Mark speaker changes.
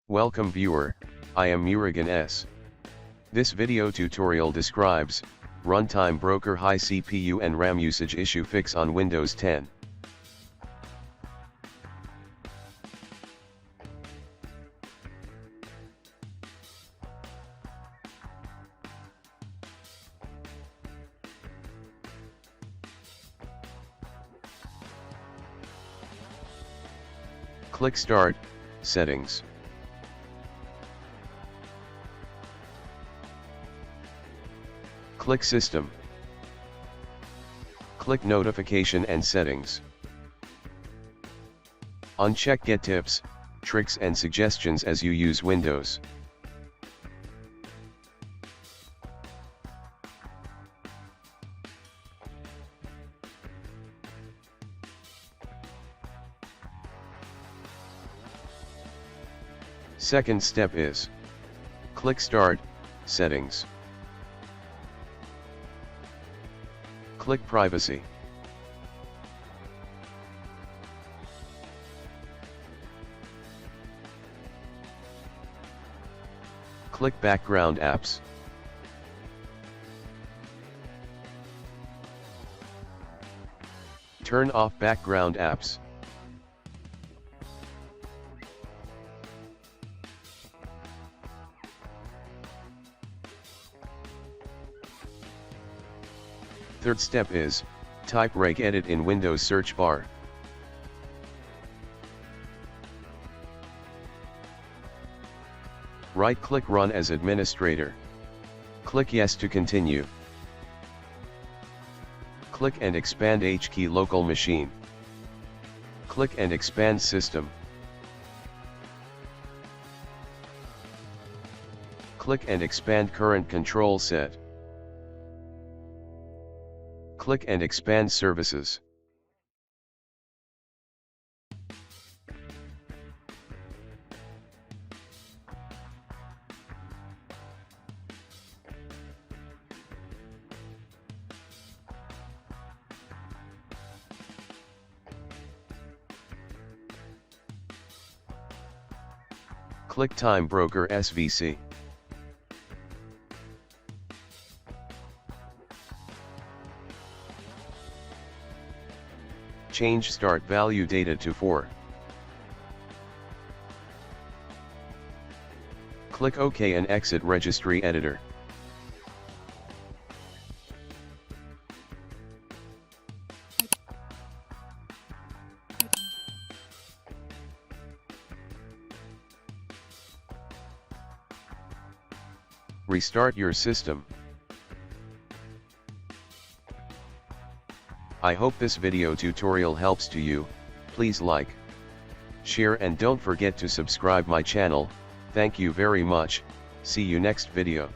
Speaker 1: Welcome viewer, I am Murugan S. This video tutorial describes, Runtime broker high CPU and RAM usage issue fix on Windows 10. Click Start, Settings. Click System. Click Notification and Settings. Uncheck Get Tips, Tricks and Suggestions as you use Windows. Second step is, click Start, Settings. Click Privacy. Click Background Apps. Turn off background apps. Third step is, type regedit in Windows search bar. Right-click Run as administrator. Click Yes to continue. Click and expand HKey local machine. Click and expand system. Click and expand current control set. Click and expand services. Click Time Broker SVC. Change start value data to 4. Click OK and exit registry editor. Restart your system. I hope this video tutorial helps to you. Please like, share and don't forget to subscribe my channel. Thank you very much. See you next video.